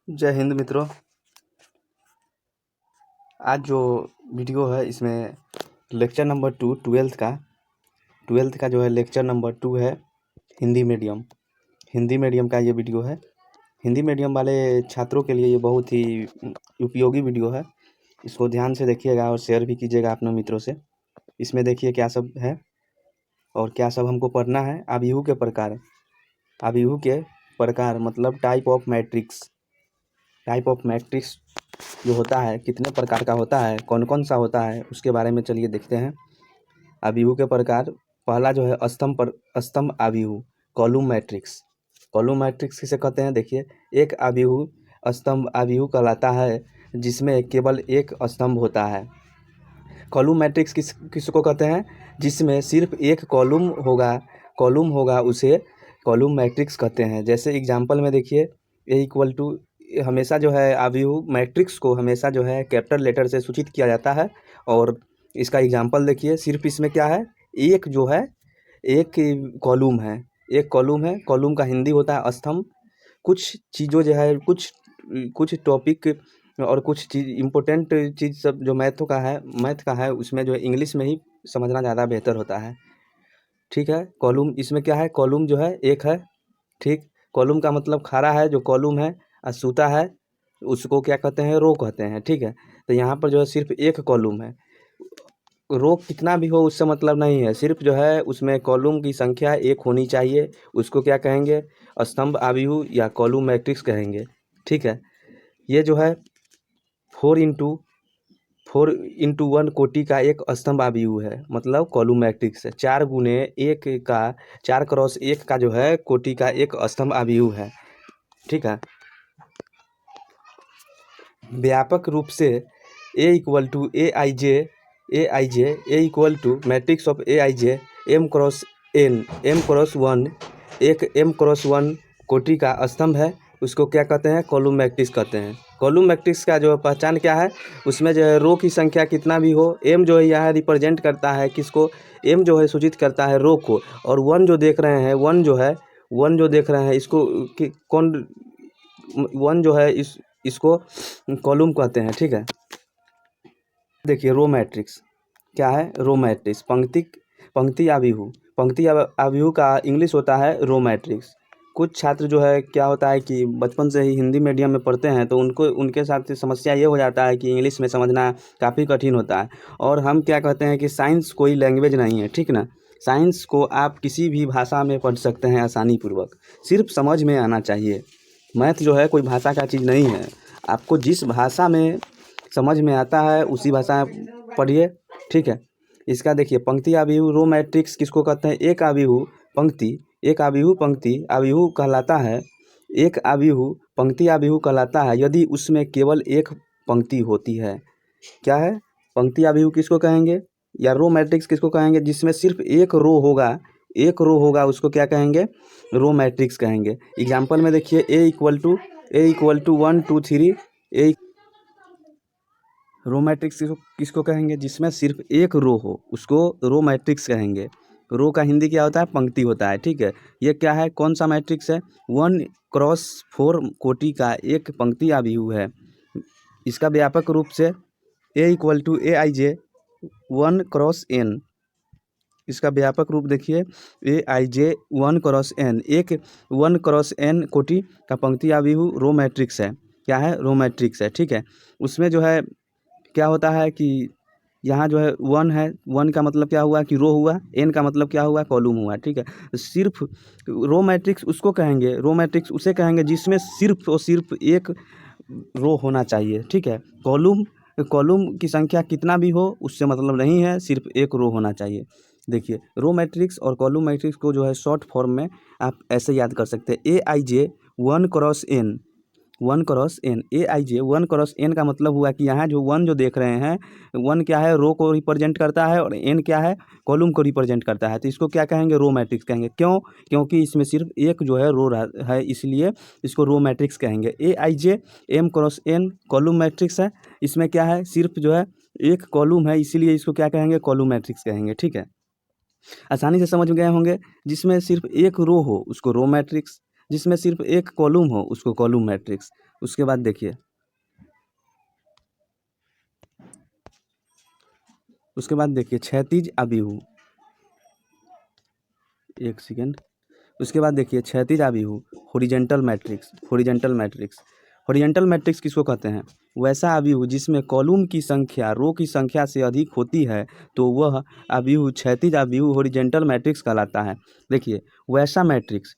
जय हिंद मित्रों। आज जो वीडियो है इसमें लेक्चर नंबर 2 ट्वेल्थ का जो है लेक्चर नंबर 2 है। हिंदी मीडियम का ये वीडियो है। हिंदी मीडियम वाले छात्रों के लिए ये बहुत ही उपयोगी वीडियो है। इसको ध्यान से देखिएगा और शेयर भी कीजिएगा अपने मित्रों से। इसमें देखिए क्या सब है और क्या सब हमको पढ़ना है। अभिहू के प्रकार मतलब टाइप ऑफ मैट्रिक्स जो होता है, कितने प्रकार का होता है, कौन कौन सा होता है, उसके बारे में चलिए देखते हैं। अभिहू के प्रकार, पहला जो है स्तंभ अभिहू, कॉलम मैट्रिक्स किसे कहते हैं? देखिए, एक अभिहू स्तंभ अभिहू कहलाता है जिसमें केवल एक स्तंभ होता है। कॉलम मैट्रिक्स किसको कहते हैं? जिसमें सिर्फ एक कॉलम होगा उसे कॉलम मैट्रिक्स कहते हैं। जैसे एग्जाम्पल में देखिए, ए इक्वल टू, हमेशा जो है अभिहू मैट्रिक्स को हमेशा जो है कैपिटल लेटर से सूचित किया जाता है। और इसका एग्जाम्पल देखिए, सिर्फ इसमें क्या है, एक जो है एक कॉलम है। कॉलम का हिंदी होता है स्तंभ। कुछ चीज़ों जो है कुछ टॉपिक और कुछ चीज़ इम्पोर्टेंट चीज़ सब जो मैथ का है उसमें जो है इंग्लिश में ही समझना ज़्यादा बेहतर होता है। ठीक है, कॉलम इसमें क्या है, कॉलम जो है एक है। ठीक, कॉलम का मतलब खड़ा है जो कॉलम है, और सूता है उसको क्या कहते हैं? रो कहते हैं। ठीक है, तो यहाँ पर जो है सिर्फ एक कॉलम है। रो कितना भी हो उससे मतलब नहीं है, सिर्फ जो है उसमें कॉलम की संख्या एक होनी चाहिए। उसको क्या कहेंगे? स्तंभ अभिहू या कॉलम मैट्रिक्स कहेंगे। ठीक है, ये जो है 4 into 1 कोटि का एक स्तंभ अभिहू है, मतलब कॉलम मैट्रिक्स है। 4 x 1 का जो है कोटि का एक स्तंभ अभिहू है। ठीक है, व्यापक रूप से A equal to A I J equal to matrix of A I J M cross 1 एक m×1 कोटि का स्तंभ है। उसको क्या कहते हैं? कॉलम मैट्रिक्स कहते हैं। कॉलम मैट्रिक्स का जो पहचान क्या है, उसमें जो है रो की संख्या कितना भी हो, एम जो है यहाँ रिप्रेजेंट करता है किसको? एम जो है सूचित करता है रो को, और वन जो देख रहे हैं इसको कौन? वन जो है इसको कॉलम कहते हैं। ठीक है, देखिए रो मैट्रिक्स क्या है? रो मैट्रिक्स पंक्ति अभिहू का इंग्लिश होता है रो मैट्रिक्स। कुछ छात्र जो है क्या होता है कि बचपन से ही हिंदी मीडियम में पढ़ते हैं, तो उनके साथ समस्या ये हो जाता है कि इंग्लिश में समझना काफ़ी कठिन होता है। और हम क्या कहते हैं कि साइंस कोई लैंग्वेज नहीं है, ठीक ना। साइंस को आप किसी भी भाषा में पढ़ सकते हैं आसानी पूर्वक, सिर्फ समझ में आना चाहिए। मैथ जो है कोई भाषा का चीज़ नहीं है, आपको जिस भाषा में समझ में आता है उसी भाषा में पढ़िए। ठीक है, इसका देखिए पंक्ति अभिहू रो मैट्रिक्स किसको कहते हैं? एक अभिहू पंक्ति अभिहू कहलाता है यदि उसमें केवल एक पंक्ति होती है। क्या है? पंक्ति अभिहू किसको कहेंगे या रो मैट्रिक्स किसको कहेंगे? जिसमें सिर्फ एक रो होगा उसको क्या कहेंगे? रो मैट्रिक्स कहेंगे। एग्जाम्पल में देखिए, A equal to 1 2 3 A. Row matrix किसको कहेंगे? जिसमें सिर्फ एक रो हो उसको रो मैट्रिक्स कहेंगे। रो का हिंदी क्या होता है? पंक्ति होता है। ठीक है, ये क्या है, कौन सा मैट्रिक्स है? 1×4 कोटि का एक पंक्ति अभिहू है। इसका व्यापक रूप से A equal to A I J 1×n। इसका व्यापक रूप देखिए, ए आई जे 1×n, एक 1×n कोटि का पंक्ति अभिहू रो मैट्रिक्स है। क्या है? रो मैट्रिक्स है। ठीक है, उसमें जो है क्या होता है कि यहाँ जो है 1 है, 1 का मतलब क्या हुआ कि रो हुआ, n का मतलब क्या हुआ? कॉलम हुआ। ठीक है, सिर्फ रो मैट्रिक्स उसको कहेंगे, रो मैट्रिक्स उसे कहेंगे जिसमें सिर्फ और सिर्फ एक रो होना चाहिए। ठीक है, कॉलम की संख्या कितना भी हो उससे मतलब नहीं है, सिर्फ एक रो होना चाहिए। देखिए, रो मैट्रिक्स और कॉलम मैट्रिक्स को जो है शॉर्ट फॉर्म में आप ऐसे याद कर सकते हैं, ए I J 1×n A I J 1×n का मतलब हुआ कि यहाँ जो 1 जो देख रहे हैं, 1 क्या है? रो को रिप्रेजेंट करता है, और n क्या है? कॉलम को रिप्रेजेंट करता है। तो इसको क्या कहेंगे? रो मैट्रिक्स कहेंगे। क्यों? क्योंकि इसमें सिर्फ एक जो है रो है, इसलिए इसको रो मैट्रिक्स कहेंगे। ए I J m×n column matrix है। इसमें क्या है? सिर्फ जो है एक कॉलम है, इसीलिए इसको क्या कहेंगे? कॉलम मैट्रिक्स कहेंगे। ठीक है, आसानी से समझ गए होंगे। जिसमें सिर्फ एक रो हो उसको रो मैट्रिक्स, जिसमें सिर्फ एक कॉलम हो उसको कॉलम मैट्रिक्स। उसके बाद देखिए, क्षैतिज अभिहु, एक सेकेंड। उसके बाद देखिए क्षैतिज अभिहु, हॉरिजॉन्टल मैट्रिक्स। हॉरिजॉन्टल मैट्रिक्स किसको कहते हैं? वैसा अभिहु जिसमें कॉलम की संख्या रो की संख्या से अधिक होती है तो वह अभिहु क्षैतिज अभिहु हॉरिजॉन्टल मैट्रिक्स कहलाता है। देखिए वैसा मैट्रिक्स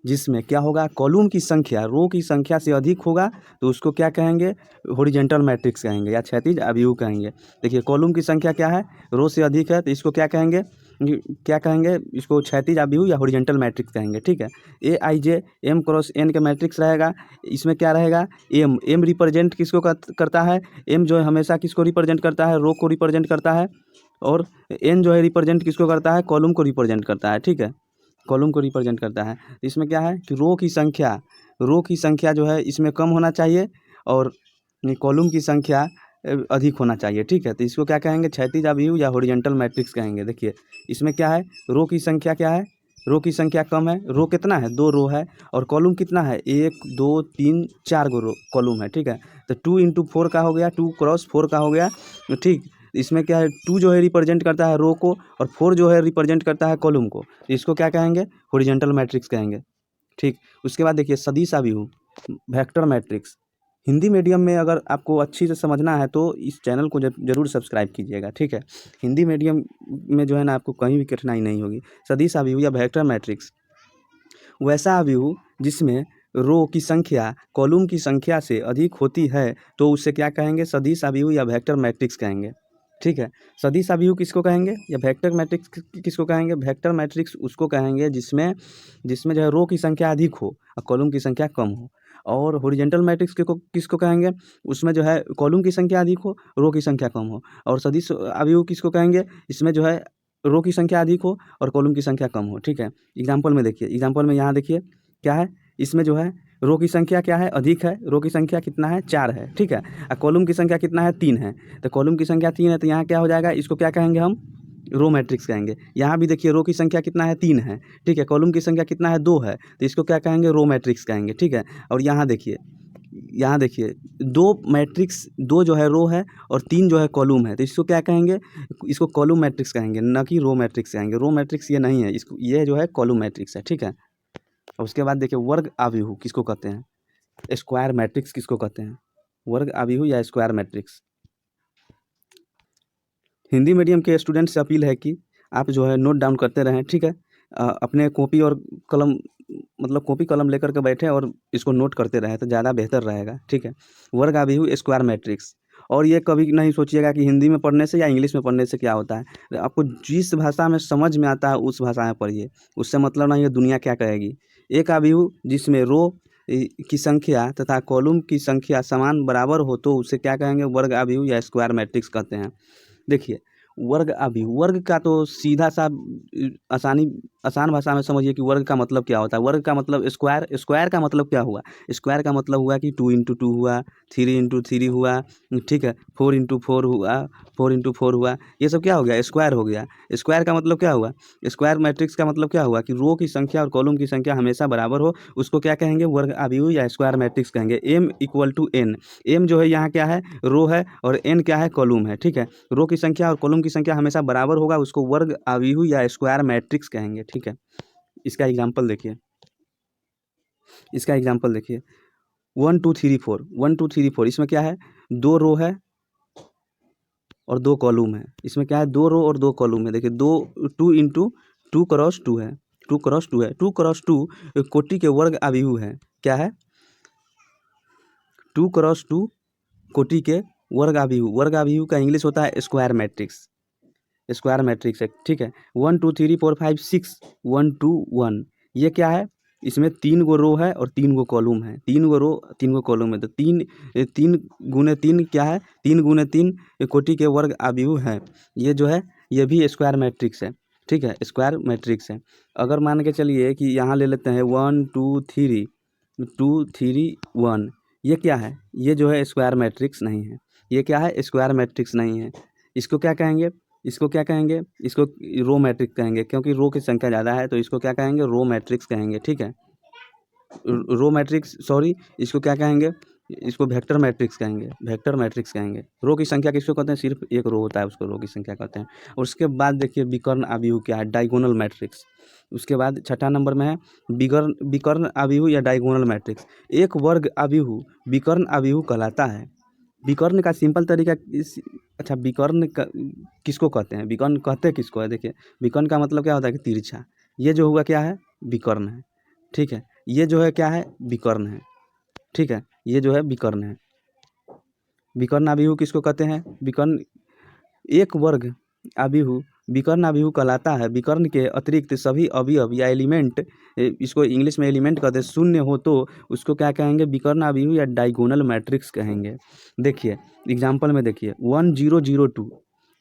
जिसमें क्या होगा, कॉलम की संख्या रो की संख्या से अधिक होगा तो उसको क्या कहेंगे? हॉरिजॉन्टल मैट्रिक्स कहेंगे या क्षैतिज अभिहु कहेंगे। देखिए कॉलम की संख्या क्या है, रो से अधिक है तो इसको क्या कहेंगे? इसको क्षैतिज अभिहु या हॉरिजॉन्टल मैट्रिक्स कहेंगे। ठीक है। ए I J M cross N का मैट्रिक्स रहेगा। इसमें क्या रहेगा? एम रिप्रेजेंट किसको करता है? एम जो है हमेशा किसको रिप्रेजेंट करता है? रो को रिप्रेजेंट करता है। और एन जो है रिप्रेजेंट किसको करता है? कॉलम को रिप्रेजेंट करता है। ठीक है, कॉलम को रिप्रेजेंट करता है। इसमें क्या है कि रो की संख्या जो है इसमें कम होना चाहिए और कॉलम की संख्या अधिक होना चाहिए। ठीक है, तो इसको क्या कहेंगे? क्षैतिज अभिहु या हॉरिजॉन्टल मैट्रिक्स कहेंगे। देखिए इसमें क्या है, रो की संख्या क्या है? रो की संख्या कम है। रो कितना है? 2 रो है। और कॉलम कितना है? 1 2 3 4 गो रो कॉलम है। ठीक है, तो 2 इंटू 4 का हो गया, 2 क्रॉस 4 का हो गया। ठीक, इसमें क्या है, 2 जो है रिप्रेजेंट करता है रो को और 4 जो है रिप्रेजेंट करता है कॉलम को। इसको क्या कहेंगे? हॉरिजॉन्टल मैट्रिक्स कहेंगे। ठीक, उसके बाद देखिए सदिश अभिहु, वेक्टर मैट्रिक्स। हिंदी मीडियम में अगर आपको अच्छी से समझना है तो इस चैनल को जरूर सब्सक्राइब कीजिएगा। ठीक है, हिंदी मीडियम में जो है ना आपको कहीं भी कठिनाई नहीं होगी। सदिश अभिहु या वेक्टर मैट्रिक्स वैसा अभिहु जिसमें रो की संख्या कॉलम की संख्या से अधिक होती है तो उसे क्या कहेंगे? सदिश अभिहु या वेक्टर मैट्रिक्स कहेंगे। ठीक है, सदिश अभिहु किसको कहेंगे या वेक्टर मैट्रिक्स किसको कहेंगे? वेक्टर मैट्रिक्स उसको कहेंगे जिसमें जो है रो की संख्या अधिक हो और कॉलम की संख्या कम हो। और हॉरिजॉन्टल मैट्रिक्स किसको कहेंगे? उसमें जो है कॉलम की संख्या अधिक हो, रो की संख्या कम हो। और सदिश अभिहु किसको कहेंगे? इसमें जो है रो की संख्या अधिक हो और कॉलम की संख्या कम हो। ठीक है, एग्जाम्पल में देखिए, एग्जाम्पल में यहाँ देखिए क्या है, इसमें जो है रो की संख्या क्या है? अधिक है। रो की संख्या कितना है? 4 है। ठीक है, और कॉलम की संख्या कितना है? 3 है। तो कॉलम की संख्या 3 है तो यहाँ क्या हो जाएगा? इसको क्या कहेंगे हम? रो मैट्रिक्स कहेंगे। यहाँ भी देखिए रो की संख्या कितना है? 3 है। ठीक है, कॉलम की संख्या कितना है? 2 है, तो इसको क्या कहेंगे? रो मैट्रिक्स कहेंगे। ठीक है, और यहाँ देखिए 2 मैट्रिक्स, 2 जो है रो है और 3 जो है कॉलम है, तो इसको क्या कहेंगे? इसको कॉलम मैट्रिक्स कहेंगे, न कि रो मैट्रिक्स कहेंगे। रो मैट्रिक्स ये नहीं है, इसको ये जो है कॉलम मैट्रिक्स है। ठीक है, और उसके बाद देखिए वर्ग अभिहु किसको कहते हैं? स्क्वायर मैट्रिक्स किसको कहते हैं? वर्ग अभिहु या स्क्वायर मैट्रिक्स। हिंदी मीडियम के स्टूडेंट से अपील है कि आप जो है नोट डाउन करते रहें। ठीक है, अपने कॉपी और कलम, मतलब कॉपी कलम लेकर के बैठे और इसको नोट करते रहें तो ज़्यादा बेहतर रहेगा। ठीक है, वर्ग अभिहु स्क्वायर मैट्रिक्स। और ये कभी नहीं सोचिएगा कि हिंदी में पढ़ने से या इंग्लिश में पढ़ने से क्या होता है। आपको जिस भाषा में समझ में आता है उस भाषा में पढ़िए, उससे मतलब नहीं है दुनिया क्या कहेगी। एक अभिहु जिसमें रो की संख्या तथा कॉलम की संख्या समान बराबर हो तो उसे क्या कहेंगे? वर्ग अभिहु या स्क्वायर मैट्रिक्स कहते हैं। देखिए वर्ग अभिहु, वर्ग का तो सीधा सा आसान भाषा में समझिए कि वर्ग का मतलब क्या होता है। वर्ग का मतलब स्क्वायर का मतलब क्या हुआ? स्क्वायर का मतलब हुआ कि 2 इंटू 2 हुआ, 3 इंटू 3 हुआ। ठीक है, 4 इंटू 4 हुआ, 4 इंटू 4 हुआ। ये सब क्या हो गया? स्क्वायर हो गया। स्क्वायर का मतलब क्या हुआ? स्क्वायर मैट्रिक्स का मतलब क्या हुआ कि रो की संख्या और कॉलम की संख्या हमेशा बराबर हो, उसको क्या कहेंगे? वर्ग अभिहु या स्क्वायर मैट्रिक्स कहेंगे। M equal to n, m जो है यहाँ क्या है? रो है, और एन क्या है? कॉलम है। ठीक है, रो की संख्या और कॉलम की संख्या हमेशा बराबर होगा, उसको वर्ग अभिहु या स्क्वायर मैट्रिक्स कहेंगे। ठीक है, इसका एग्जाम्पल देखिए, 1 2 3 4, 1 2 3 4। इसमें क्या है? 2 रो है और 2 कॉलम है। इसमें क्या है? 2 रो और 2 कॉलम है। देखिए 2 इंटू 2 क्रॉस 2 है, 2 क्रॉस 2 है। 2 क्रॉस 2 कोटि के वर्ग अभिहु है। क्या है? 2 क्रॉस 2 कोटि के वर्ग अभिहु। वर्ग अभिहु का इंग्लिश होता है स्क्वायर मैट्रिक्स। स्क्वायर मैट्रिक्स है। ठीक है, 1 2 3 4 5 6 1 2 1। ये क्या है? इसमें 3 गो रो है और 3 गो कॉलम है। 3 गो रो 3 गो कॉलम है तो 3 गुने 3 क्या है? 3 गुने 3 कोटि के वर्ग अभिहु है। ये जो है ये भी स्क्वायर मैट्रिक्स है। ठीक है, स्क्वायर मैट्रिक्स है। अगर मान के चलिए कि यहाँ ले लेते हैं 1 2 3 2 3 1। ये क्या है? ये जो है स्क्वायर मैट्रिक्स नहीं है। ये क्या है? स्क्वायर मैट्रिक्स नहीं है। इसको क्या कहेंगे? इसको रो मैट्रिक्स कहेंगे, क्योंकि रो की संख्या ज़्यादा है तो इसको क्या कहेंगे? रो मैट्रिक्स कहेंगे। ठीक है, रो मैट्रिक्स, सॉरी इसको क्या कहेंगे, इसको वेक्टर मैट्रिक्स कहेंगे, वेक्टर मैट्रिक्स कहेंगे। रो की संख्या किसको कहते हैं, सिर्फ एक रो होता है उसको रो की संख्या कहते हैं। और उसके बाद देखिए विकर्ण आव्यूह क्या है, डायगोनल मैट्रिक्स। उसके बाद छठा नंबर में है विकर्ण आव्यूह या डायगोनल मैट्रिक्स। एक वर्ग आव्यूह विकर्ण आव्यूह कहलाता है। विकर्ण का सिंपल तरीका अच्छा विकर्ण किसको कहते हैं, विकर्ण कहते किसको है, देखिए विकर्ण का मतलब क्या होता है कि तिरछा। ये जो हुआ क्या है, विकर्ण है, ठीक है। ये जो है क्या है, विकर्ण है, ठीक है। ये जो है विकर्ण है। विकर्ण आव्यूह किसको कहते हैं, विकर्ण एक वर्ग आव्यूह विकर्ण आव्यूह कहलाता है। विकर्ण के अतिरिक्त सभी अवयव या एलिमेंट, इसको इंग्लिश में एलिमेंट कहते हैं, शून्य हो तो उसको क्या कहेंगे, विकर्ण आव्यूह या डायगोनल मैट्रिक्स कहेंगे। देखिए एग्जाम्पल में देखिए 1002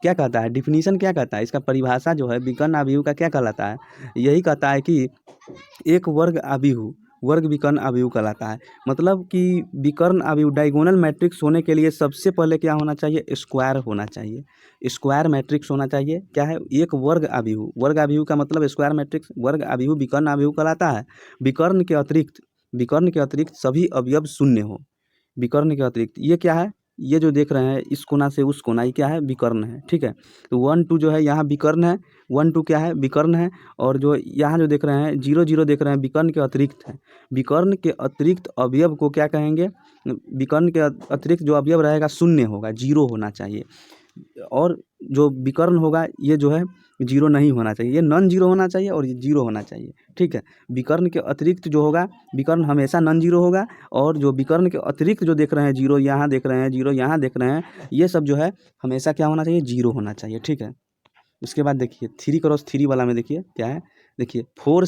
क्या कहता है, डिफिनीशन क्या कहता है, इसका परिभाषा जो है विकर्ण आव्यूह का क्या कहलाता है, यही कहता है कि एक वर्ग आव्यूह वर्ग विकर्ण आव्यूह कहलाता है। मतलब कि विकर्ण आव्यूह डायगोनल मैट्रिक्स होने के लिए सबसे पहले क्या होना चाहिए, स्क्वायर होना चाहिए, स्क्वायर मैट्रिक्स होना चाहिए। क्या है, एक वर्ग आव्यूह, वर्ग आव्यूह का मतलब स्क्वायर मैट्रिक्स, वर्ग आव्यूह विकर्ण आव्यूह कहलाता है। विकर्ण के अतिरिक्त सभी अवयव शून्य हो, विकर्ण के अतिरिक्त। ये क्या है, ये जो देख रहे हैं इस कोना से उस कोना, ये क्या है, विकर्ण है, ठीक है। तो 1 2 जो है यहाँ विकर्ण है, 1 2 क्या है, विकर्ण है। और जो यहाँ जो देख रहे हैं 0 0 देख रहे हैं, विकर्ण के अतिरिक्त है। विकर्ण के अतिरिक्त अवयव को क्या कहेंगे, विकर्ण के अतिरिक्त जो अवयव रहेगा शून्य होगा, 0 होना चाहिए। और जो विकर्ण होगा ये जो है 0 नहीं होना चाहिए, ये नॉन जीरो होना चाहिए और ये 0 होना चाहिए, ठीक है। विकर्ण के अतिरिक्त जो होगा, विकर्ण हमेशा नॉन जीरो होगा। और जो विकर्ण के अतिरिक्त जो देख रहे हैं 0 यहाँ देख रहे हैं, 0 यहाँ देख रहे हैं, ये सब जो है हमेशा क्या होना चाहिए, 0 होना चाहिए, ठीक है। उसके बाद देखिए 3x3 वाला में देखिए क्या है, देखिए 4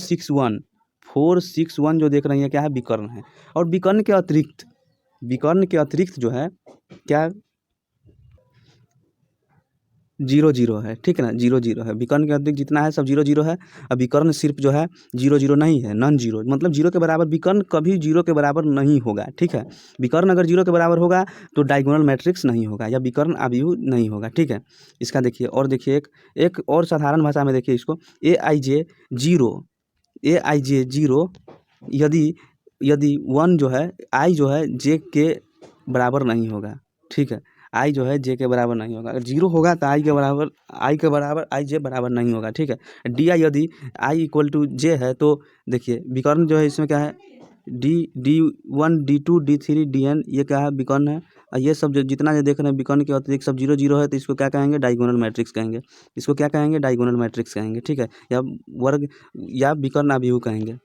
6 1 जो देख रहे हैं क्या है, विकर्ण है। और विकर्ण के अतिरिक्त जो है क्या, 0 0 है, ठीक है ना, 0 0 है। विकर्ण के अतिरिक्त जितना है सब 0 0 है। अब विकर्ण सिर्फ जो है 0 0 नहीं है, नॉन जीरो, मतलब 0 के बराबर विकर्ण कभी 0 के बराबर नहीं होगा, ठीक है। विकर्ण अगर 0 के बराबर होगा तो डायगोनल मैट्रिक्स नहीं होगा या विकर्ण आव्यूह नहीं होगा, ठीक है। इसका देखिए, और देखिए एक और साधारण भाषा में देखिए इसको, ए आई जे जीरो यदि यदि 1 जो है, आई जो है जे के बराबर नहीं होगा, ठीक है। आई जो है जे के बराबर नहीं होगा, अगर 0 होगा तो आई के बराबर आई जे बराबर नहीं होगा, ठीक है। डी आई यदि आई इक्वल टू जे है तो देखिए विकर्ण जो है इसमें क्या है, D1 D2 D3 DN, ये क्या है, विकर्ण है। और ये सब जो जितना जो देख रहे हैं विकर्ण के अतिरिक्त सब 0 0 है, तो इसको क्या कहेंगे, डायगोनल मैट्रिक्स कहेंगे। इसको क्या कहेंगे, डायगोनल मैट्रिक्स कहेंगे, ठीक है, या वर्ग या विकर्ण आव्यूह कहेंगे।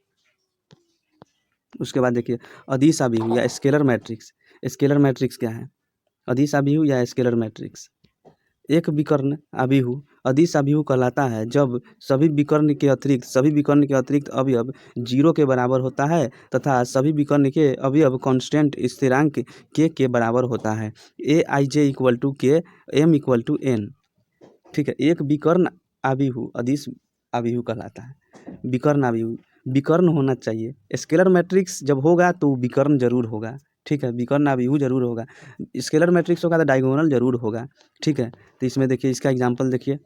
उसके बाद देखिए अदिश आव्यूह या स्केलर मैट्रिक्स। स्केलर मैट्रिक्स क्या है, अदिश आव्यूह या स्केलर मैट्रिक्स। एक विकर्ण आव्यूह अदिश आव्यूह कहलाता है जब सभी विकर्ण के अतिरिक्त अवयव 0 के बराबर होता है तथा सभी विकर्ण के अवयव कांस्टेंट स्थिरांक के बराबर होता है। ए आई जे इक्वल टू के, एम इक्वल टू एन, ठीक है। एक विकर्ण आव्यूह अदिश आव्यूह कहलाता है। विकर्ण आव्यूह विकर्ण होना चाहिए। स्केलर मैट्रिक्स जब होगा तो विकर्ण जरूर होगा, ठीक है, विकर्ण आव्यूह जरूर होगा। स्केलर मैट्रिक्स होगा तो डायगोनल जरूर होगा, ठीक है। तो इसमें देखिए इसका एग्जाम्पल देखिए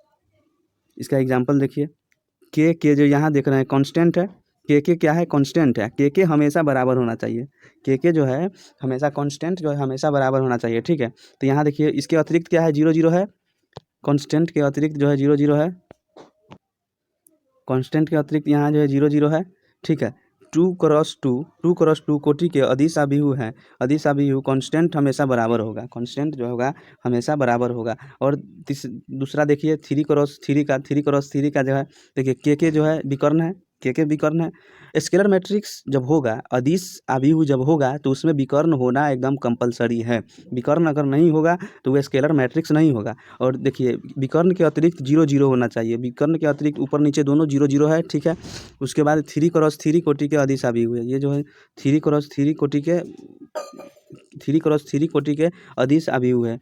के जो यहाँ देख रहे हैं कांस्टेंट है, के क्या है, कांस्टेंट है। के हमेशा बराबर होना चाहिए, के जो है हमेशा कांस्टेंट जो है हमेशा बराबर होना चाहिए, ठीक है। तो यहाँ देखिए इसके अतिरिक्त क्या है, 0 0 है, कांस्टेंट के अतिरिक्त जो है 0 0 है, कांस्टेंट के अतिरिक्त यहाँ जो है 0 0 है, ठीक है। 2 × 2 कोटि के अदिश आव्यूह है। अदिश आव्यूह कांस्टेंट हमेशा बराबर होगा, कांस्टेंट जो होगा हमेशा बराबर होगा। और दूसरा देखिए 3 × 3 का जो है देखिए के जो है विकर्ण है, के विकर्ण है। स्केलर मैट्रिक्स जब होगा, अदिश आव्यूह जब होगा तो उसमें विकर्ण होना एकदम कंपलसरी है। विकर्ण अगर नहीं होगा तो वो स्केलर मैट्रिक्स नहीं होगा। और देखिए विकर्ण के अतिरिक्त 0 0 होना चाहिए, विकर्ण के अतिरिक्त ऊपर नीचे दोनों 0 0 है, ठीक है। उसके बाद 3 × 3 कोटि के अदिश आव्यूह है, ये जो है 3 × 3 कोटि के अदिश आव्यूह है।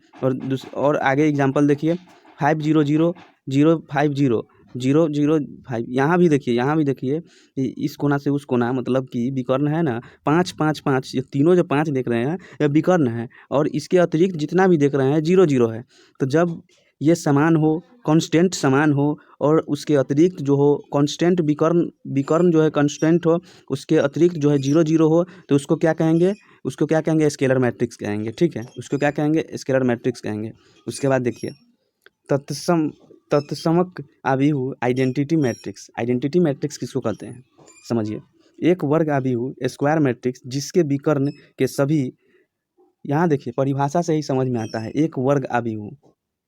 और आगे एग्जाम्पल देखिए 5 0 0 0 5 0 0 0 5, यहाँ भी देखिए इस कोना से उस कोना, मतलब कि विकर्ण है ना, 5 5 5, ये तीनों जो 5 देख रहे हैं ये विकर्ण है। और इसके अतिरिक्त जितना भी देख रहे हैं 0 0 है। तो जब ये समान हो, कांस्टेंट समान हो और उसके अतिरिक्त जो हो कांस्टेंट विकर्ण विकर्ण जो है कांस्टेंट हो, उसके अतिरिक्त जो है 0 0 हो, तो उसको क्या कहेंगे? उसको क्या कहेंगे? स्केलर मैट्रिक्स कहेंगे, ठीक है। उसको क्या कहेंगे? स्केलर मैट्रिक्स कहेंगे। उसके बाद देखिए तत्सम तत्समक आव्यूह आइडेंटिटी मैट्रिक्स। आइडेंटिटी मैट्रिक्स किसको कहते हैं समझिए। एक वर्ग आव्यूह स्क्वायर मैट्रिक्स जिसके विकर्ण के सभी, यहाँ देखिए परिभाषा से ही समझ में आता है, एक वर्ग आव्यूह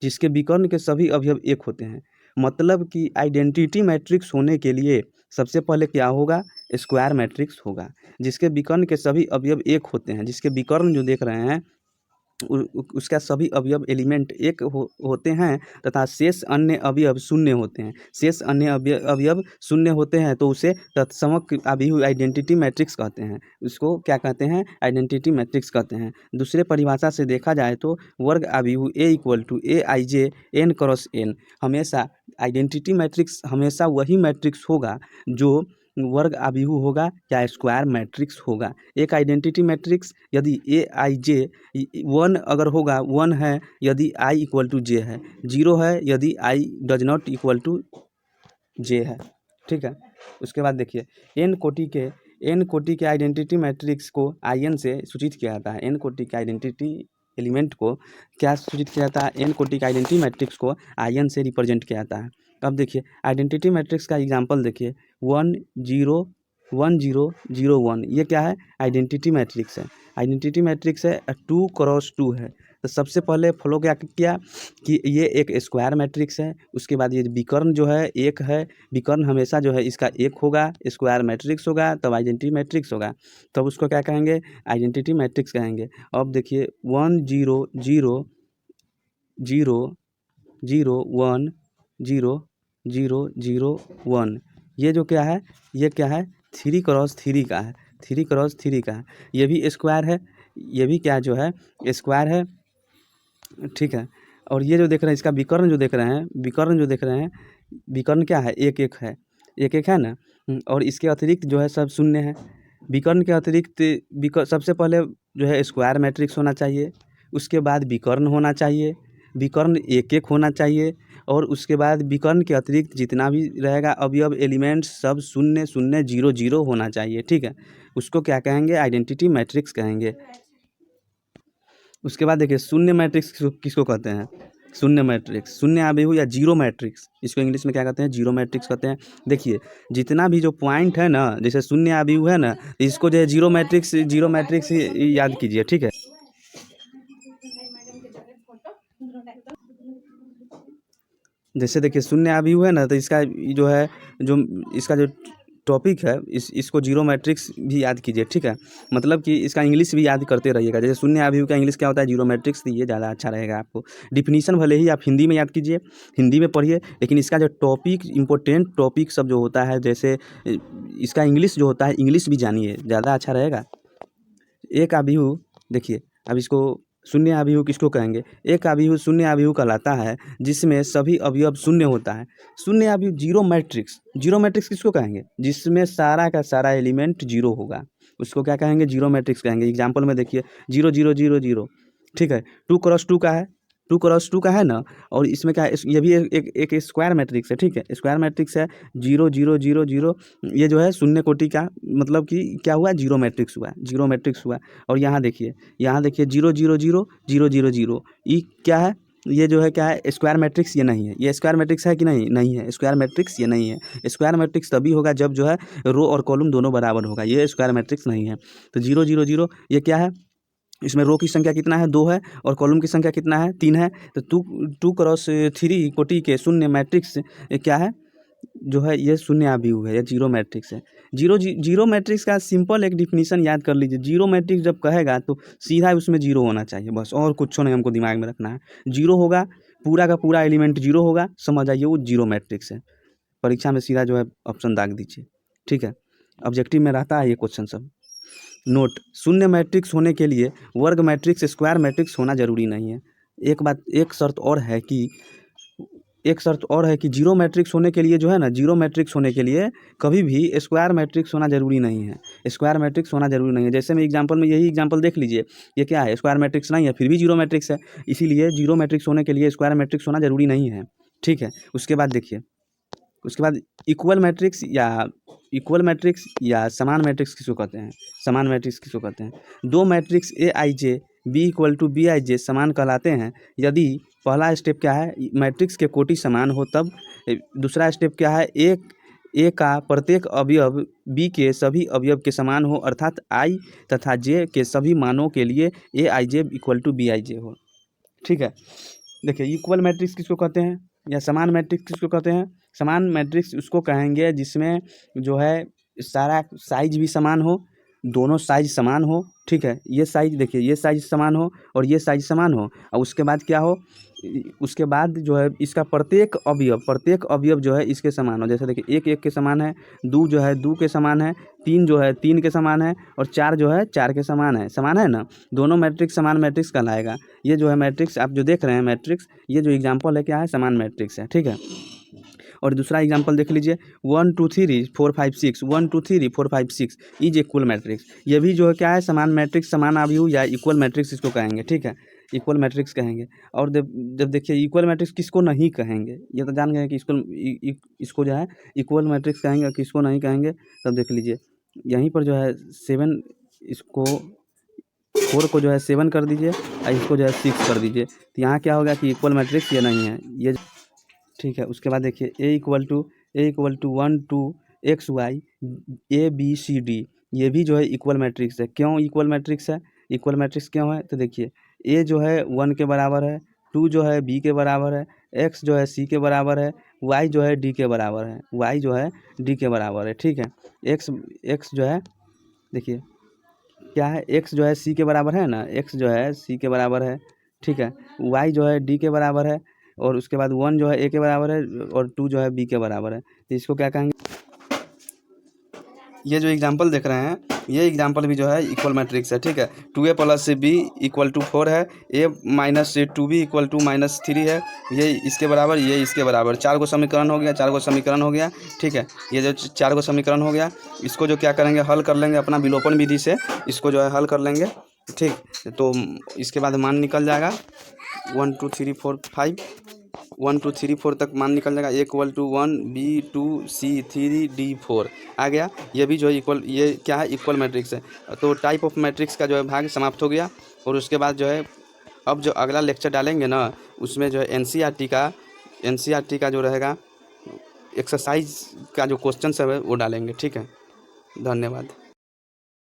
जिसके विकर्ण के सभी अवयव एक होते हैं। मतलब कि आइडेंटिटी मैट्रिक्स होने के लिए सबसे पहले क्या होगा? स्क्वायर मैट्रिक्स होगा जिसके विकर्ण के सभी अवयव एक होते हैं। जिसके विकर्ण जो देख रहे हैं उसका सभी अवयव एलिमेंट एक होते हैं तथा शेष अन्य अवयव शून्य होते हैं। शेष अन्य अवयव शून्य होते हैं तो उसे तत्समक आव्यूह आइडेंटिटी मैट्रिक्स कहते हैं। उसको क्या कहते हैं? आइडेंटिटी मैट्रिक्स कहते हैं। दूसरे परिभाषा से देखा जाए तो वर्ग आव्यूह A equal to AIJ n cross n। हमेशा आइडेंटिटी मैट्रिक्स हमेशा वही मैट्रिक्स होगा जो वर्ग आव्यूह होगा या स्क्वायर मैट्रिक्स होगा। एक आइडेंटिटी मैट्रिक्स यदि AIJ 1 अगर होगा, 1 है यदि I इक्वल टू J है, 0 है यदि I does not equal to J है, ठीक है। उसके बाद देखिए n कोटि के आइडेंटिटी मैट्रिक्स को IN से सूचित किया जाता है। n कोटि के आइडेंटिटी एलिमेंट को क्या सूचित किया जाता है? n कोटि के आइडेंटिटी मैट्रिक्स को IN से रिप्रेजेंट किया जाता है। अब देखिए आइडेंटिटी मैट्रिक्स का एग्जांपल देखिए 1 0 1 0 0 1। ये क्या है? आइडेंटिटी मैट्रिक्स है। आइडेंटिटी मैट्रिक्स है 2 क्रॉस 2 है। तो सबसे पहले फॉलो क्या किया कि ये एक स्क्वायर मैट्रिक्स है। उसके बाद ये विकर्ण जो है एक है, विकर्ण हमेशा जो है इसका एक होगा, स्क्वायर मैट्रिक्स होगा तब आइडेंटिटी मैट्रिक्स होगा, तब उसको क्या कहेंगे? आइडेंटिटी मैट्रिक्स कहेंगे। अब देखिए 1 0 0 0 0 1 0 0 0 1। ये जो क्या है? ये क्या है? 3 क्रॉस 3 का है, 3 क्रॉस 3 का है। ये भी स्क्वायर है, ये भी क्या जो है? स्क्वायर है, ठीक है। और ये जो देख रहे हैं इसका विकर्ण जो देख रहे हैं, विकर्ण जो देख रहे हैं, विकर्ण क्या है? एक एक है, एक एक है ना। और इसके अतिरिक्त जो है सब शून्य है। विकर्ण के अतिरिक्त सबसे पहले जो है स्क्वायर मैट्रिक्स होना चाहिए, उसके बाद विकर्ण होना चाहिए, विकर्ण एक एक होना चाहिए और उसके बाद विकर्ण के अतिरिक्त जितना भी रहेगा अवयव एलिमेंट्स सब शून्य शून्य 0 0 होना चाहिए, ठीक है। उसको क्या कहेंगे? आइडेंटिटी मैट्रिक्स कहेंगे। उसके बाद देखिए शून्य मैट्रिक्स किसको कहते हैं? शून्य मैट्रिक्स, शून्य आव्यूह या जीरो मैट्रिक्स, इसको इंग्लिश में क्या कहते हैं? जीरो मैट्रिक्स कहते हैं। देखिए जितना भी जो पॉइंट है ना, जैसे शून्य आव्यूह है ना, इसको जो है जीरो मैट्रिक्स याद कीजिए, ठीक है। जैसे देखिए शून्य आव्यूह है ना, तो इसका जो है जो इसका जो टॉपिक है इसको जीरो मैट्रिक्स भी याद कीजिए, ठीक है। मतलब कि इसका इंग्लिश भी याद करते रहिएगा। जैसे शून्य आव्यूह का इंग्लिश क्या होता है? Zero matrix. ये ज़्यादा अच्छा रहेगा आपको। डिफिनीशन भले ही आप हिंदी में याद कीजिए, हिंदी में पढ़िए, लेकिन इसका जो टॉपिक इंपॉर्टेंट टॉपिक सब जो होता है, जैसे इसका इंग्लिश जो होता है, इंग्लिश भी जानिए, ज़्यादा अच्छा रहेगा। एक आव्यूह देखिए, अब इसको शून्य आव्यूह किसको कहेंगे? एक आव्यूह शून्य आव्यूह कहलाता है जिसमें सभी अवयव शून्य होता है। शून्य आव्यूह जीरो मैट्रिक्स किसको कहेंगे? जिसमें सारा का सारा एलिमेंट जीरो होगा, उसको क्या कहेंगे? जीरो मैट्रिक्स कहेंगे। एग्जाम्पल में देखिए 0 0 0 0, ठीक है। 2 क्रॉस 2 का है, 2 क्रॉस 2 का है ना। और इसमें क्या है? ये भी एक स्क्वायर मैट्रिक्स है, ठीक है। स्क्वायर मैट्रिक्स है 0 0 0 0। ये जो है शून्य कोटि का, मतलब कि क्या हुआ? जीरो मैट्रिक्स हुआ, जीरो मैट्रिक्स हुआ। और यहाँ देखिए 0 0 0 0 0 0, ये क्या है? ये जो है क्या है? स्क्वायर मैट्रिक्स ये नहीं है। ये स्क्वायर मैट्रिक्स है कि नहीं? नहीं है, स्क्वायर मैट्रिक्स ये नहीं है। स्क्वायर मैट्रिक्स तभी होगा जब जो है रो और कॉलम दोनों बराबर होगा। ये स्क्वायर मैट्रिक्स नहीं है। तो 0 0 0 ये क्या है? इसमें रो की संख्या कितना है? 2 है और कॉलम की संख्या कितना है? 3 है। तो 2 क्रॉस 3 कोटि के शून्य मैट्रिक्स क्या है? जो है ये शून्य आव्यूह है, या जीरो मैट्रिक्स है। जीरो मैट्रिक्स का सिंपल एक डिफिनीशन याद कर लीजिए। जीरो मैट्रिक्स जब कहेगा तो सीधा उसमें जीरो होना चाहिए, बस, और कुछ नहीं हमको दिमाग में रखना है। जीरो होगा, पूरा का पूरा एलिमेंट जीरो होगा, समझ आइए वो जीरो मैट्रिक्स है। परीक्षा में सीधा जो है ऑप्शन दाग दीजिए, ठीक है। ऑब्जेक्टिव में रहता है ये क्वेश्चन सब। नोट: शून्य मैट्रिक्स होने के लिए वर्ग मैट्रिक्स स्क्वायर मैट्रिक्स होना जरूरी नहीं है। एक शर्त और है कि जीरो मैट्रिक्स होने के लिए जो है ना, जीरो मैट्रिक्स होने के लिए कभी भी स्क्वायर मैट्रिक्स होना ज़रूरी नहीं है। स्क्वायर मैट्रिक्स होना जरूरी नहीं है। जैसे मैं एग्जांपल में यही एग्जांपल देख लीजिए, ये क्या है, स्क्वायर मैट्रिक्स नहीं है, फिर भी जीरो मैट्रिक्स है। इसीलिए जीरो मैट्रिक्स होने के लिए स्क्वायर मैट्रिक्स होना जरूरी नहीं है, ठीक है। उसके बाद देखिए, उसके बाद इक्वल मैट्रिक्स या समान मैट्रिक्स किसको कहते हैं, समान मैट्रिक्स किसको कहते हैं। दो matrix A I J B equal to B I J समान कहलाते हैं यदि पहला स्टेप क्या है, मैट्रिक्स के कोटि समान हो तब। दूसरा स्टेप क्या है, ए का प्रत्येक अवयव बी के सभी अवयव के समान हो, अर्थात आई तथा जे के सभी मानों के लिए ए I J equal to B I जे हो, ठीक है। देखिए इक्वल मैट्रिक्स किसको कहते हैं या समान मैट्रिक्स किसको कहते हैं। समान मैट्रिक्स उसको कहेंगे जिसमें जो है सारा साइज भी समान हो, दोनों साइज समान हो, ठीक है। ये साइज देखिए, ये साइज समान हो और ये साइज समान हो, और उसके बाद क्या हो, उसके बाद जो है इसका प्रत्येक अवयव जो है इसके समान हो। जैसे देखिए एक के समान है, दो जो है दो के समान है, तीन जो है तीन के समान है, और चार जो है चार के समान है ना। दोनों मैट्रिक्स समान मैट्रिक्स कहलाएगा। ये जो है मैट्रिक्स आप जो देख रहे हैं मैट्रिक्स, ये जो एग्जाम्पल है क्या है, समान मैट्रिक्स है, ठीक है। और दूसरा एग्जाम्पल देख लीजिए, 1 2 3 4 5 6 1 2 3 4 5 6 इज इक्वल मैट्रिक्स। ये भी जो है क्या है, समान मैट्रिक्स, समान अवयव या इक्वल मैट्रिक्स इसको कहेंगे, ठीक है। इक्वल मैट्रिक्स कहेंगे। और जब देखिए इक्वल मैट्रिक्स किसको नहीं कहेंगे, ये तो जान गए कि इसको जो है इक्वल मैट्रिक्स कहेंगे और किसको नहीं कहेंगे। तब देख लीजिए यहीं पर जो है 7, इसको 4 को जो है 7 कर दीजिए और इसको जो है 6 कर दीजिए, तो यहाँ क्या होगा कि इक्वल मैट्रिक्स ये नहीं है, ये, ठीक है। उसके बाद देखिए A equal to 1 2 X Y A B C D, ये भी जो है इक्वल मैट्रिक्स है। क्यों इक्वल मैट्रिक्स है, इक्वल मैट्रिक्स क्यों है, तो देखिए ए जो है 1 के बराबर है, 2 जो है बी के बराबर है, एक्स जो है सी के बराबर है, वाई जो है डी के बराबर है, वाई जो है डी के बराबर है, ठीक है। एक्स जो है देखिए क्या है, एक्स जो है सी के बराबर है ना, एक्स जो है सी के बराबर है, ठीक है। वाई जो है डी के बराबर है, और उसके बाद 1 जो है ए के बराबर है, और 2 जो है बी के बराबर है, तो इसको क्या कहेंगे। ये जो एग्जांपल देख रहे हैं, ये एग्जांपल भी जो है इक्वल मैट्रिक्स है, ठीक है। 2a plus B equal to 4 है, a minus 2b equal to -3 है, ये इसके बराबर, ये इसके बराबर। 4 को समीकरण हो गया, 4 को समीकरण हो गया, ठीक है। ये जो 4 को समीकरण हो गया, इसको जो क्या करेंगे, हल कर लेंगे अपना विलोपन विधि से, इसको जो है हल कर लेंगे, ठीक। तो इसके बाद मान निकल जाएगा 1 2 3 4 5 1 2 3 4 तक मान निकल जाएगा। A equal to 1 B 2 C 3 D 4 आ गया। ये भी जो है इक्वल, ये क्या है, इक्वल मैट्रिक्स है। तो टाइप ऑफ मैट्रिक्स का जो है भाग समाप्त हो गया। और उसके बाद जो है अब जो अगला लेक्चर डालेंगे ना, उसमें जो है एनसीईआरटी का जो रहेगा एक्सरसाइज का जो क्वेश्चन सब है वो डालेंगे, ठीक है। धन्यवाद।